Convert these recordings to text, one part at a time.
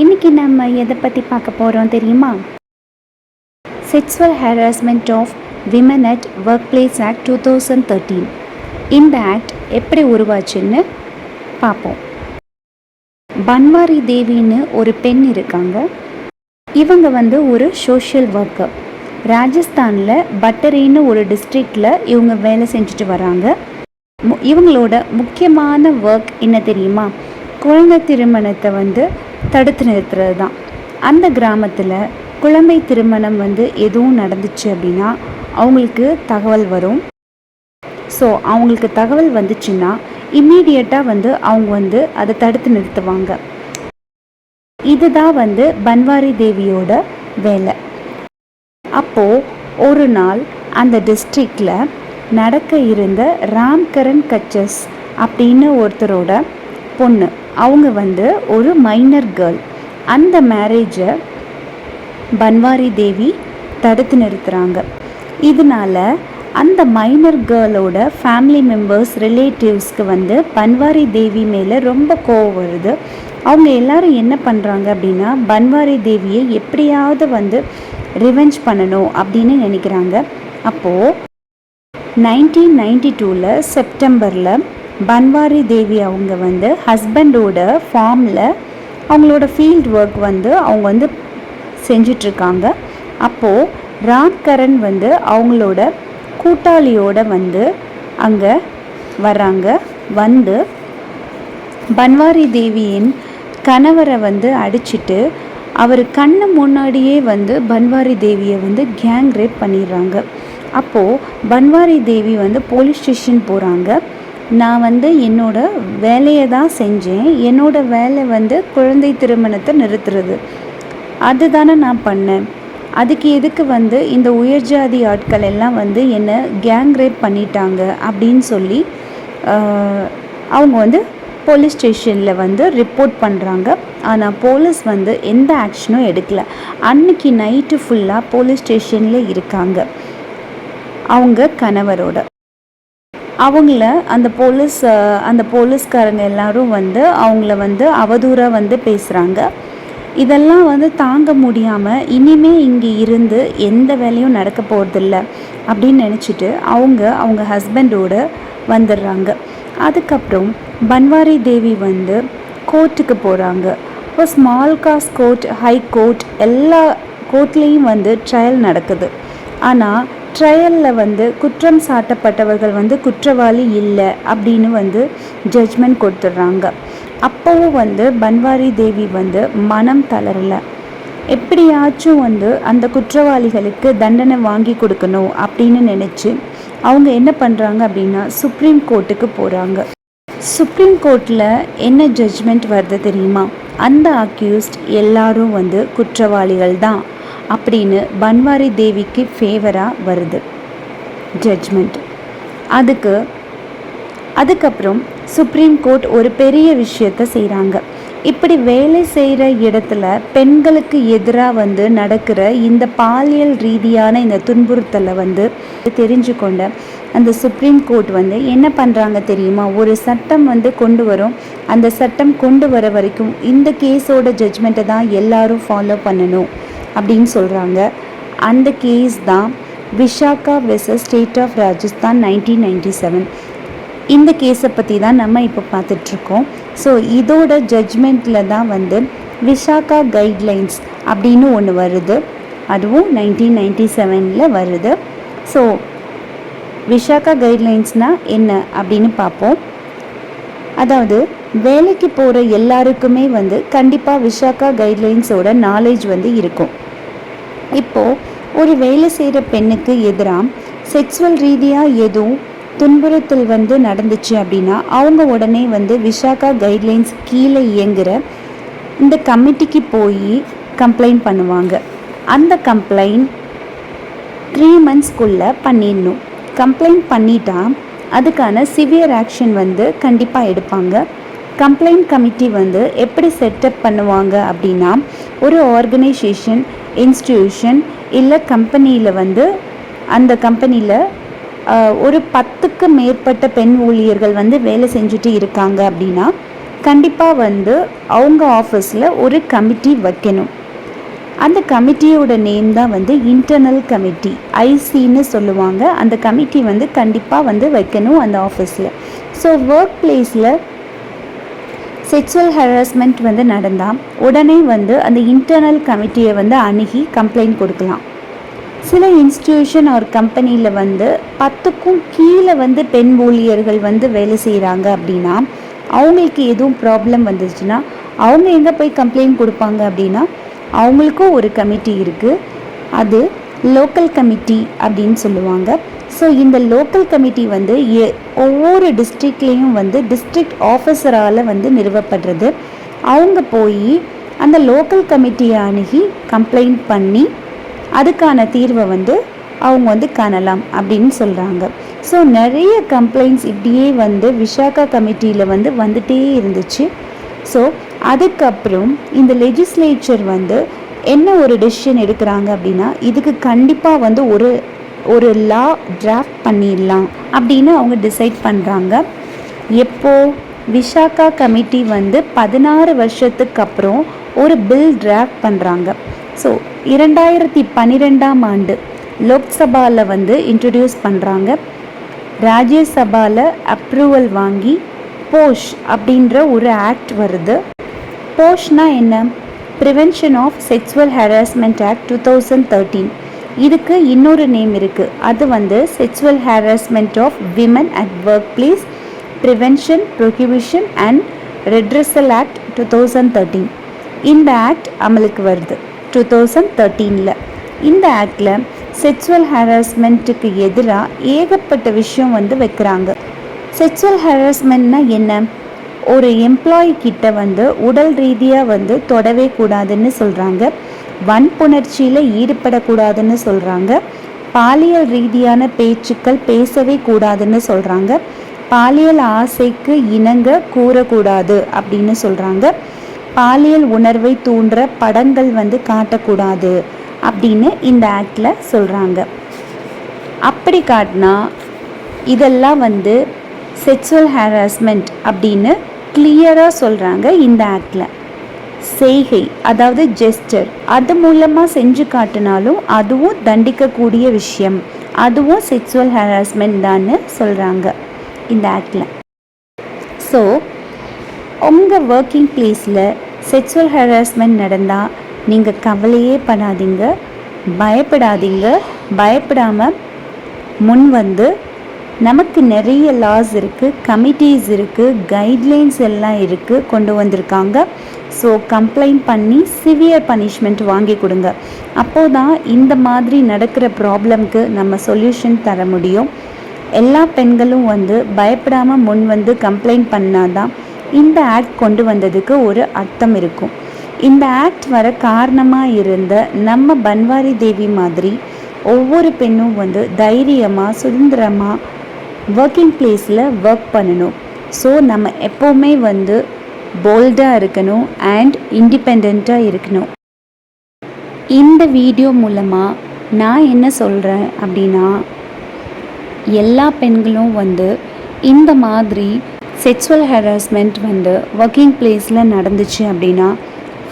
இன்றைக்கி நம்ம எதை பற்றி பார்க்க போகிறோம் தெரியுமா? Sexual harassment of women at work place act 2013. இந்த ஆக்ட் எப்படி உருவாச்சுன்னு பார்ப்போம். பன்வாரி தேவின்னு ஒரு பெண் இருக்காங்க. இவங்க ஒரு சோஷியல் ஒர்க்கர். ராஜஸ்தானில் பட்டரின்னு ஒரு டிஸ்ட்ரிக்டில் இவங்க வேலை செஞ்சுட்டு வராங்க. இவங்களோட முக்கியமான ஒர்க் என்ன தெரியுமா? குழந்தை திருமணத்தை தடுத்து நிறுத்துறது தான். அந்த கிராமத்தில் குழந்தை திருமணம் எதுவும் நடந்துச்சு அப்படின்னா அவங்களுக்கு தகவல் வரும். ஸோ அவங்களுக்கு தகவல் வந்துச்சுன்னா இம்மீடியட்டாக அவங்க அதை தடுத்து நிறுத்துவாங்க. இதுதான் பன்வாரி தேவியோட வேலை. அப்போது ஒரு நாள் அந்த டிஸ்ட்ரிக்டில் நடக்க இருந்த ராம்கரன் கச்சஸ் அப்படின்னு ஒருத்தரோட பொண்ணு, அவங்க ஒரு மைனர் கேர்ள். அந்த மேரேஜை பன்வாரி தேவி தடுத்து நிறுத்துகிறாங்க. இதனால் அந்த மைனர் கேர்ளோட ஃபேமிலி மெம்பர்ஸ், ரிலேட்டிவ்ஸ்க்கு பன்வாரி தேவி மேலே ரொம்ப கோவம் வருது. அவங்க எல்லாரும் என்ன பண்ணுறாங்க அப்படின்னா பன்வாரி தேவியை எப்படியாவது ரிவெஞ்ச் பண்ணணும் அப்படின்னு நினைக்கிறாங்க. அப்போது 1992 செப்டம்பரில் பன்வாரி தேவி அவங்க ஹஸ்பண்டோட ஃபார்மில் அவங்களோட ஃபீல்ட் ஒர்க் அவங்க செஞ்சிட்ருக்காங்க. அப்போது ராம்கரன் அவங்களோட கூட்டாளியோட அங்கே வர்றாங்க. பன்வாரி தேவியின் கணவரை அடிச்சுட்டு அவர் கண்ணு முன்னாடியே பன்வாரி தேவியை கேங் ரேப் பண்ணிடுறாங்க. அப்போது பன்வாரி தேவி போலீஸ் ஸ்டேஷன் போகிறாங்க. நான் என்னோட வேலையை தான் செஞ்சேன். என்னோடய வேலை குழந்தை திருமணத்தை நிறுத்துறது, அதுதானே நான் பண்ணேன். அதுக்கு எதுக்கு இந்த உயர்ஜாதி ஆட்கள் எல்லாம் என்னை கேங் ரேப் பண்ணிட்டாங்க அப்படின்னு சொல்லி அவங்க போலீஸ் ஸ்டேஷனில் ரிப்போர்ட் பண்ணுறாங்க. ஆனால் போலீஸ் எந்த ஆக்ஷனும் எடுக்கலை. அன்னைக்கு நைட்டு ஃபுல்லாக போலீஸ் ஸ்டேஷனில் இருக்காங்க அவங்க கணவரோட. அவங்கள அந்த போலீஸ்காரங்க எல்லாரும் அவங்கள அவதூறாக அவதூறாக இதெல்லாம் தாங்க முடியாமல் இனிமே இங்கே இருந்து எந்த வேலையும் நடக்க போகிறதில்ல அப்படின்னு நினச்சிட்டு அவங்க ஹஸ்பண்டோடு வந்துடுறாங்க. அதுக்கப்புறம் பன்வாரி தேவி கோர்ட்டுக்கு போகிறாங்க. இப்போ small cause court, high court, எல்லா கோர்ட்லேயும் ட்ரையல் நடக்குது. ஆனால் ட்ரையலில் குற்றம் சாட்டப்பட்டவர்கள் குற்றவாளி இல்லை அப்படின்னு ஜட்ஜ்மெண்ட் கொடுத்துட்றாங்க. அப்போவும் பன்வாரி தேவி மனம் தளரலை. எப்படியாச்சும் அந்த குற்றவாளிகளுக்கு தண்டனை வாங்கி கொடுக்கணும் அப்படின்னு நினச்சி அவங்க என்ன பண்ணுறாங்க அப்படின்னா சுப்ரீம் கோர்ட்டுக்கு போகிறாங்க. சுப்ரீம் கோர்ட்டில் என்ன ஜட்ஜ்மெண்ட் வருது தெரியுமா? அந்த அக்யூஸ்ட் எல்லாரும் குற்றவாளிகள் தான் அப்படின்னு பன்வாரி தேவிக்கு ஃபேவராக வருது ஜட்ஜ்மெண்ட். அதுக்கப்புறம் சுப்ரீம் கோர்ட் ஒரு பெரிய விஷயத்தை செய்கிறாங்க. இப்படி வேலை செய்கிற இடத்துல பெண்களுக்கு எதிராக நடக்கிற இந்த பாலியல் ரீதியான இந்த துன்புறுத்தலை தெரிஞ்சுக்கொண்ட அந்த சுப்ரீம் கோர்ட் என்ன பண்ணுறாங்க தெரியுமா? ஒரு சட்டம் கொண்டு வரும். அந்த சட்டம் கொண்டு வர வரைக்கும் இந்த கேஸோட ஜட்ஜ்மெண்ட்டை தான் எல்லாரும் ஃபாலோ பண்ணணும் அப்படின்னு சொல்கிறாங்க. அந்த கேஸ் தான் Vishaka versus state of Rajasthan 1997. இந்த கேஸை பற்றி தான் நம்ம இப்போ பார்த்துட்ருக்கோம். ஸோ இதோட ஜட்ஜ்மெண்ட்டில் தான் விஷாகா கைட்லைன்ஸ் அப்படின்னு ஒன்று வருது. அதுவும் 1997 வருது. ஸோ விஷாகா கைட்லைன்ஸ்னால் என்ன அப்படின்னு பார்ப்போம். அதாவது வேலைக்கு போகிற எல்லாருக்குமே கண்டிப்பாக விஷாகா கைட்லைன்ஸோட நாலேஜ் இருக்கும். இப்போது ஒரு வேலை செய்கிற பெண்ணுக்கு எதிராக செக்ஸுவல் ரீதியாக எதுவும் துன்புறுத்தல் நடந்துச்சு அப்படின்னா அவங்க உடனே விஷாகா கைட்லைன்ஸ் கீழே இயங்குகிற இந்த கமிட்டிக்கு போய் கம்ப்ளைண்ட் பண்ணுவாங்க. அந்த கம்ப்ளைண்ட் 3 monthsக்குள்ளே பண்ணிடணும். கம்ப்ளைண்ட் பண்ணிட்டா அதுக்கான சிவியர் ஆக்ஷன் கண்டிப்பாக எடுப்பாங்க. கம்ப்ளைண்ட் கமிட்டி எப்படி செட்டப் பண்ணுவாங்க அப்படின்னா ஒரு ஆர்கனைசேஷன், இன்ஸ்டிடியூஷன் இல்லை கம்பெனியில் அந்த கம்பெனியில் ஒரு 10க்கு மேற்பட்ட பெண் ஊழியர்கள் வேலை செஞ்சுட்டு இருக்காங்க அப்படின்னா கண்டிப்பாக வந்து அவங்க ஆஃபீஸில் ஒரு கமிட்டி வைக்கணும். அந்த கமிட்டியோட நேம் தான் வந்து இன்டர்னல் கமிட்டி, ஐசின்னு சொல்லுவாங்க. அந்த கமிட்டி வந்து கண்டிப்பாக வந்து வைக்கணும் அந்த ஆஃபீஸில். ஸோ ஒர்க் பிளேஸில் செக்ஸுவல் ஹராஸ்மெண்ட் வந்து நடந்தால் உடனே வந்து அந்த இன்டர்னல் கமிட்டியை வந்து அணுகி கம்ப்ளைண்ட் கொடுக்கலாம். சில இன்ஸ்டிடியூஷன் ஒரு கம்பெனியில் வந்து 10க்கும் கீழே வந்து பெண் ஊழியர்கள் வந்து வேலை செய்கிறாங்க அப்படின்னா அவங்களுக்கு எதுவும் ப்ராப்ளம் வந்துச்சுன்னா அவங்க எங்கே போய் கம்ப்ளைண்ட் கொடுப்பாங்க அப்படின்னா அவங்களுக்கும் ஒரு கமிட்டி இருக்குது. அது லோக்கல் கமிட்டி அப்படின்னு சொல்லுவாங்க. ஸோ இந்த லோக்கல் கமிட்டி வந்து ஒவ்வொரு டிஸ்ட்ரிக்ட்லேயும் வந்து டிஸ்ட்ரிக்ட் ஆஃபீஸரால் வந்து நிறுவப்படுறது. அவங்க போய் அந்த லோக்கல் கமிட்டியை அணுகி கம்ப்ளைண்ட் பண்ணி அதுக்கான தீர்வை வந்து அவங்க வந்து காணலாம் அப்படின்னு சொல்கிறாங்க. ஸோ நிறைய கம்ப்ளைண்ட்ஸ் இப்படியே வந்து விசாகா கமிட்டியில் வந்து வந்துகிட்டே இருந்துச்சு. ஸோ அதுக்கப்புறம் இந்த லெஜிஸ்லேச்சர் வந்து என்ன ஒரு டெசிஷன் எடுக்கிறாங்க அப்படின்னா இதுக்கு கண்டிப்பாக வந்து ஒரு லா டிராஃப்ட் பண்ணிடலாம் அப்படின்னு அவங்க டிசைட் பண்ணுறாங்க. எப்போ விசாகா கமிட்டி வந்து 16 வருஷத்துக்கு அப்புறம் ஒரு பில் டிராஃப்ட் பண்ணுறாங்க. ஸோ 2012ஆம் ஆண்டு லோக்சபாவில் வந்து இன்ட்ரடியூஸ் பண்ணுறாங்க. ராஜ்யசபாவில் அப்ரூவல் வாங்கி போஷ் அப்படின்ற ஒரு ஆக்ட் வருது. போஷ்னா என்ன? Prevention of sexual harassment act 2013. இதுக்கு இன்னொரு நேம் இருக்குது. அது வந்து sexual harassment of women at work place prevention prohibition and redressal act 2013. இந்த ஆக்ட் அமலுக்கு வருது 2013. இந்த ஆக்டில் செக்ஸுவல் ஹராஸ்மெண்ட்டுக்கு எதிராக ஏகப்பட்ட விஷயம் வந்து வைக்கிறாங்க. செக்ஸுவல் ஹராஸ்மெண்ட்னா என்ன? ஒரு எம்ப்ளாயி கிட்ட வந்து உடல் ரீதியாக வந்து தொடவே கூடாதுன்னு சொல்கிறாங்க. வன்புணர்ச்சியில் ஈடுபடக்கூடாதுன்னு சொல்கிறாங்க. பாலியல் ரீதியான பேச்சுக்கள் பேசவே கூடாதுன்னு சொல்கிறாங்க. பாலியல் ஆசைக்கு இணங்க கூறக்கூடாது அப்படின்னு சொல்கிறாங்க. பாலியல் உணர்வை தூண்டுற படங்கள் வந்து காட்டக்கூடாது அப்படின்னு இந்த ஆக்டில் சொல்கிறாங்க. அப்படி காட்டினா இதெல்லாம் வந்து செக்ஸுவல் ஹராஸ்மெண்ட் அப்படின்னு கிளியராக சொல்கிறாங்க இந்த ஆக்டில். செய்கை, அதாவது ஜெஸ்டர், அது மூலமாக செஞ்சு காட்டினாலும் அதுவும் தண்டிக்கக்கூடிய விஷயம், அதுவும் செக்ஸுவல் ஹராஸ்மெண்ட் தான்னு சொல்கிறாங்க இந்த ஆக்டில். ஸோ உங்கள் ஒர்க்கிங் பிளேஸில் செக்ஸுவல் ஹராஸ்மெண்ட் நடந்தால் நீங்கள் கவலையே படாதீங்க, பயப்படாதீங்க. பயப்படாமல் முன் வந்து நமக்கு நிறைய லாஸ் இருக்குது, கமிட்டிஸ் இருக்குது, கைட்லைன்ஸ் எல்லாம் இருக்குது, கொண்டு வந்திருக்காங்க. ஸோ கம்ப்ளைண்ட் பண்ணி சிவியர் பனிஷ்மெண்ட் வாங்கி கொடுங்க. அப்போது தான் இந்த மாதிரி நடக்கிற ப்ராப்ளம்க்கு நம்ம சொல்யூஷன் தர முடியும். எல்லா பெண்களும் வந்து பயப்படாமல் முன் வந்து கம்ப்ளைண்ட் பண்ணாதான் இந்த ஆக்ட் கொண்டு வந்ததுக்கு ஒரு அர்த்தம் இருக்கும். இந்த ஆக்ட் வர காரணமாக இருந்த நம்ம பன்வாரி தேவி மாதிரி ஒவ்வொரு பெண்ணும் வந்து தைரியமாக சுதந்திரமாக ஒர்க்கிங் பிளேஸில் ஒர்க் பண்ணணும். ஸோ நம்ம எப்போவுமே வந்து போல்டாக இருக்கணும் அண்ட் இண்டிபெண்ட்டாக இருக்கணும். இந்த வீடியோ மூலமாக நான் என்ன சொல்கிறேன் அப்படின்னா, எல்லா பெண்களும் வந்து இந்த மாதிரி செக்ஸுவல் ஹராஸ்மெண்ட் வந்து ஒர்க்கிங் பிளேஸில் நடந்துச்சு அப்படின்னா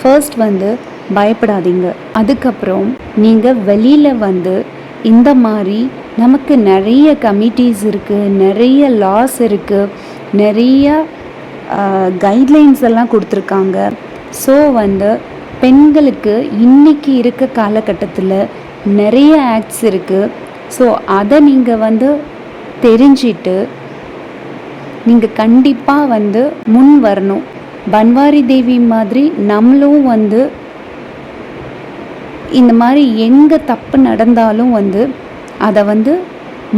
ஃபர்ஸ்ட் வந்து பயப்படாதீங்க. அதுக்கப்புறம் நீங்கள் வெளியில் வந்து இந்த மாதிரி நமக்கு நிறைய கமிட்டிஸ் இருக்குது, நிறைய லாஸ் இருக்குது, நிறைய கைட்லைன்ஸ் எல்லாம் கொடுத்துருக்காங்க. ஸோ வந்து பெண்களுக்கு இன்றைக்கி இருக்க காலகட்டத்தில் நிறைய ஆக்ட்ஸ் இருக்குது. ஸோ அதை நீங்கள் வந்து தெரிஞ்சிட்டு நீங்கள் கண்டிப்பாக வந்து முன் வரணும். பன்வாரி தேவி மாதிரி நம்மளும் வந்து இந்த மாதிரி எங்கே தப்பு நடந்தாலும் வந்து அதை வந்து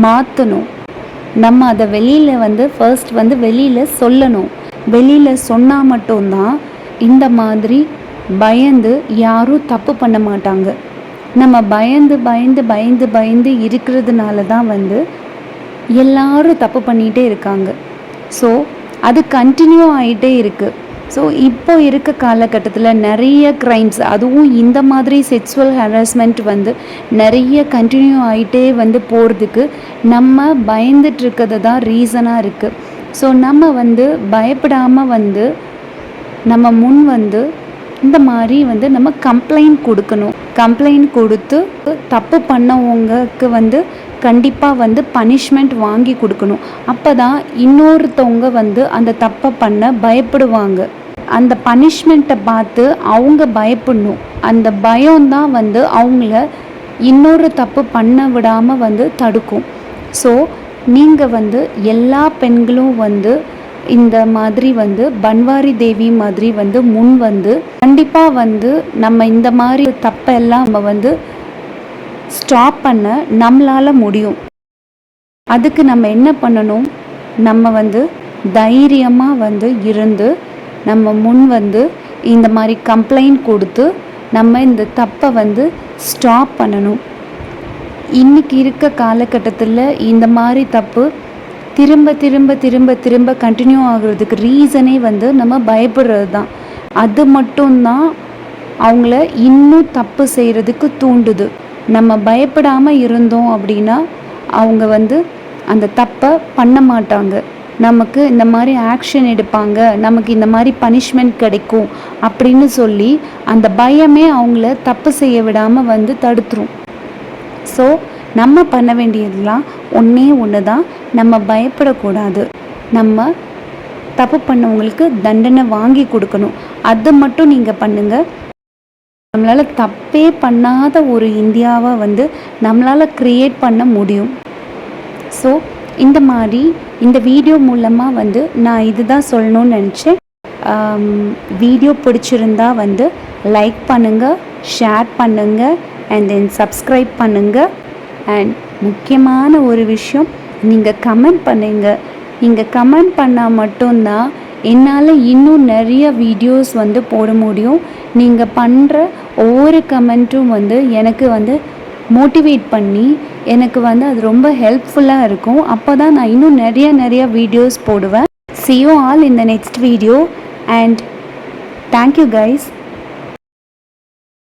மாற்றணும். நம்ம அதை வெளியில் வந்து ஃபர்ஸ்ட் வந்து வெளியில் சொல்லணும். வெளியில் சொன்னால் மட்டும்தான் இந்த மாதிரி பயந்து யாரும் தப்பு பண்ண மாட்டாங்க. நம்ம பயந்து பயந்து பயந்து பயந்து இருக்கிறதுனால தான் வந்து எல்லாரும் தப்பு பண்ணிகிட்டே இருக்காங்க. ஸோ அது கண்டினியூ ஆகிட்டே இருக்குது. ஸோ இப்போ இருக்க காலகட்டத்தில் நிறைய க்ரைம்ஸ், அதுவும் இந்த மாதிரி செக்ஸுவல் ஹராஸ்மெண்ட் வந்து நிறைய கண்டினியூ ஆகிட்டே வந்து போகிறதுக்கு நம்ம பயந்துட்டுருக்கிறது தான் ரீசனாக இருக்குது. ஸோ நம்ம வந்து பயப்படாமல் வந்து நம்ம முன் வந்து இந்த மாதிரி வந்து நம்ம கம்ப்ளைண்ட் கொடுக்கணும். கம்ப்ளைண்ட் கொடுத்து தப்பு பண்ணவங்களுக்கு வந்து கண்டிப்பாக வந்து பனிஷ்மெண்ட் வாங்கி கொடுக்கணும். அப்போ தான் இன்னொருத்தவங்க வந்து அந்த தப்பை பண்ண பயப்படுவாங்க. அந்த பனிஷ்மெண்ட்டை பார்த்து அவங்க பயப்படணும். அந்த பயம்தான் வந்து அவங்கள இன்னொரு தப்பு பண்ண விடாமல் வந்து தடுக்கும். ஸோ நீங்கள் வந்து எல்லா பெண்களும் வந்து இந்த மாதிரி வந்து பன்வாரி தேவி மாதிரி வந்து முன் வந்து கண்டிப்பாக வந்து நம்ம இந்த மாதிரி தப்பெல்லாம் நம்ம வந்து ஸ்டாப் பண்ண நம்மளால் முடியும். அதுக்கு நம்ம என்ன பண்ணணும், நம்ம வந்து தைரியமாக வந்து இருந்து நம்ம முன் வந்து இந்த மாதிரி கம்ப்ளைண்ட் கொடுத்து நம்ம இந்த தப்பை வந்து ஸ்டாப் பண்ணணும். இன்றைக்கி இருக்க காலகட்டத்தில் இந்த மாதிரி தப்பு திரும்ப திரும்ப திரும்ப திரும்ப கண்டினியூ ஆகுறதுக்கு ரீசனே வந்து நம்ம பயப்படுறது தான். அது மட்டும்தான் அவங்கள இன்னும் தப்பு செய்கிறதுக்கு தூண்டுது. நம்ம பயப்படாமல் இருந்தோம் அப்படின்னா அவங்க வந்து அந்த தப்பை பண்ண மாட்டாங்க. நமக்கு இந்த மாதிரி ஆக்ஷன் எடுப்பாங்க, நமக்கு இந்த மாதிரி பனிஷ்மெண்ட் கிடைக்கும் அப்படின்னு சொல்லி அந்த பயமே அவங்கள தப்பு செய்ய விடாமல் வந்து தடுத்துரும். ஸோ நம்ம பண்ண வேண்டியதெல்லாம் ஒன்று தான், நம்ம பயப்படக்கூடாது. நம்ம தப்பு பண்ணவங்களுக்கு தண்டனை வாங்கி கொடுக்கணும். அது மட்டும் நீங்கள் பண்ணுங்கள். நம்மளால் தப்பே பண்ணாத ஒரு இந்தியாவை வந்து நம்மளால் க்ரியேட் பண்ண முடியும். ஸோ இந்த மாதிரி இந்த வீடியோ மூலமாக வந்து நான் இதுதான் சொல்லணும்னு நினச்சேன். வீடியோ பிடிச்சிருந்தா வந்து லைக் பண்ணுங்கள், ஷேர் பண்ணுங்கள், அண்ட் தென் சப்ஸ்கிரைப் பண்ணுங்கள். அண்ட் முக்கியமான ஒரு விஷயம், நீங்கள் கமெண்ட் பண்ணுங்கள். நீங்கள் கமெண்ட் பண்ணால் மட்டும்தான் என்னால் இன்னும் நிறைய வீடியோஸ் வந்து போட முடியும். நீங்கள் பண்ணுற ஒவ்வொரு கமெண்ட்டும் வந்து எனக்கு வந்து மோட்டிவேட் பண்ணி எனக்கு வந்து அது ரொம்ப ஹெல்ப்ஃபுல்லாக இருக்கும். அப்போ தான் நான் இன்னும் நிறைய வீடியோஸ் போடுவேன். See you all in the next video and thank you guys.